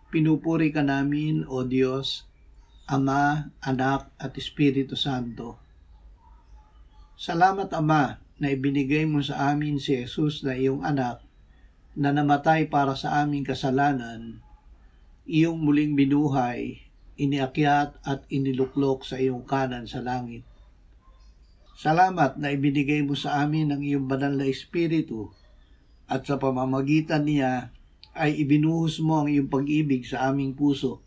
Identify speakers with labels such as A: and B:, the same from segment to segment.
A: Pinupuri ka namin, O Diyos, Ama, Anak at Espiritu Santo. Salamat, Ama, na ibinigay mo sa amin si Jesus na iyong anak na namatay para sa aming kasalanan, iyong muling binuhay, iniakyat at iniluklok sa iyong kanan sa langit. Salamat na ibinigay mo sa amin ang iyong banal na Espiritu at sa pamamagitan niya ay ibinuhos mo ang iyong pag-ibig sa aming puso.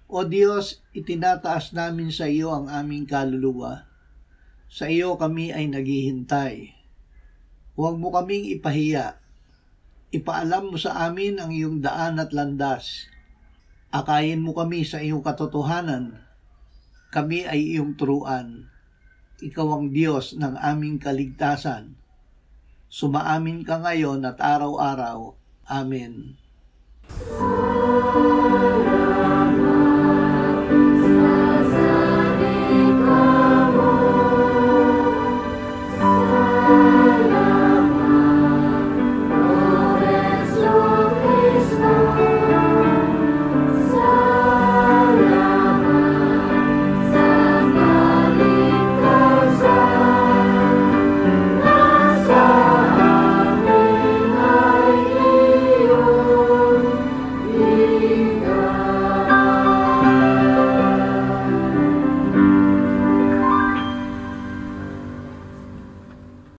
A: O Diyos, itinataas namin sa iyo ang aming kaluluwa. Sa iyo kami ay naghihintay. Huwag mo kaming ipahiya. Ipaalam mo sa amin ang iyong daan at landas. Akayin mo kami sa iyong katotohanan. Kami ay iyong turuan. Ikaw ang Diyos ng aming kaligtasan. Sumaamin ka ngayon at araw-araw. Amen.